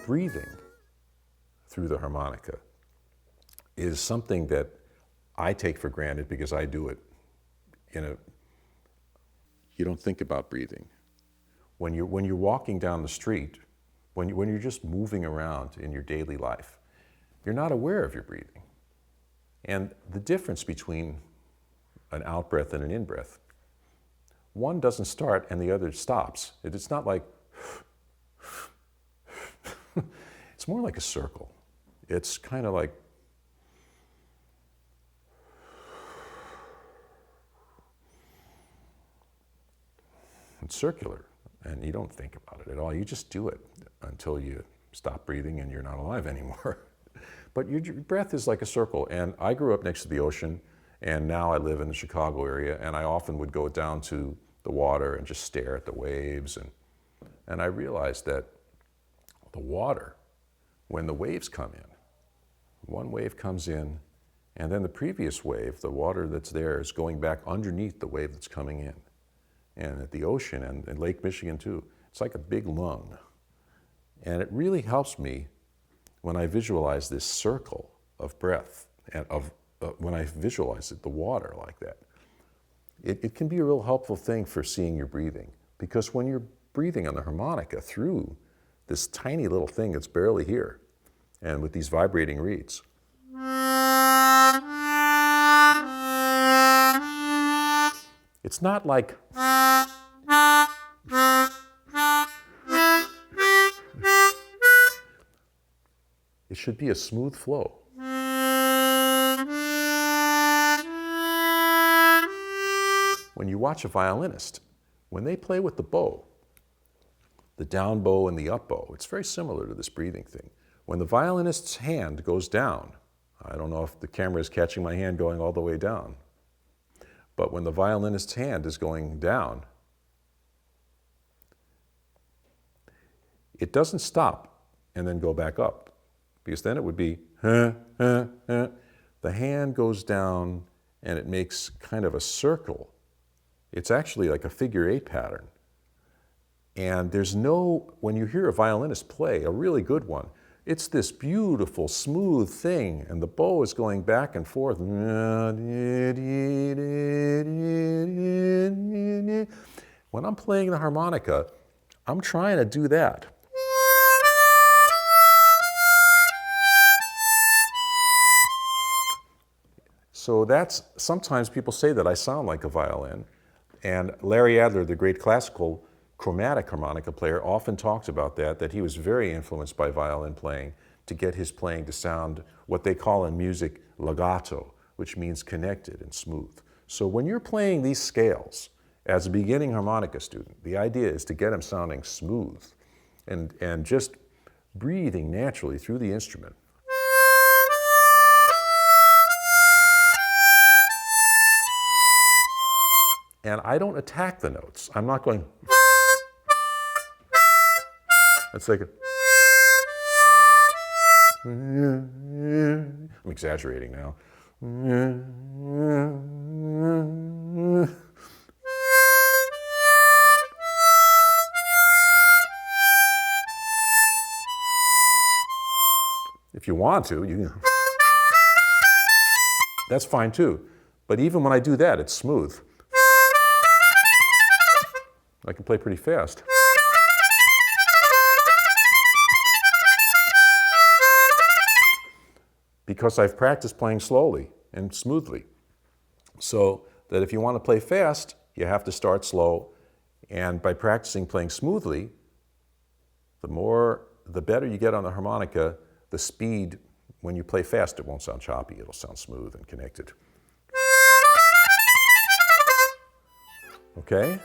breathing through the harmonica is something that I take for granted because I do it you don't think about breathing. When you're walking down the street, when you're just moving around in your daily life, you're not aware of your breathing. And the difference between an out-breath and an in-breath, one doesn't start and the other stops. It's not like, it's more like a circle. It's kind of like, it's circular, and you don't think about it at all. You just do it until you stop breathing and you're not alive anymore. But your breath is like a circle, and I grew up next to the ocean, and now I live in the Chicago area, and I often would go down to the water and just stare at the waves, and I realized that the water, when the waves come in, one wave comes in, and then the previous wave, the water that's there, is going back underneath the wave that's coming in. And at the ocean and Lake Michigan too, it's like a big lung. And it really helps me when I visualize this circle of breath, and when I visualize it, the water like that. It can be a real helpful thing for seeing your breathing, because when you're breathing on the harmonica through this tiny little thing that's barely here, and with these vibrating reeds, it's not like it should be a smooth flow. When you watch a violinist, when they play with the bow, the down bow and the up bow, it's very similar to this breathing thing. When the violinist's hand goes down, I don't know if the camera is catching my hand going all the way down, but when the violinist's hand is going down, it doesn't stop and then go back up, because then it would be, the hand goes down and it makes kind of a circle. It's actually like a figure-8 pattern. And there's no, when you hear a violinist play, a really good one, it's this beautiful, smooth thing, and the bow is going back and forth. When I'm playing the harmonica, I'm trying to do that. So that's, sometimes people say that I sound like a violin, and Larry Adler, the great classical chromatic harmonica player, often talks about that he was very influenced by violin playing to get his playing to sound what they call in music legato, which means connected and smooth. So when you're playing these scales as a beginning harmonica student, the idea is to get them sounding smooth and just breathing naturally through the instrument. And I don't attack the notes. I'm not going, it's like I'm exaggerating now. If you want to, you can. That's fine too. But even when I do that, it's smooth. I can play pretty fast. Because I've practiced playing slowly and smoothly. So that if you want to play fast, you have to start slow. And by practicing playing smoothly, the better you get on the harmonica, the speed, when you play fast, it won't sound choppy. It'll sound smooth and connected. Okay?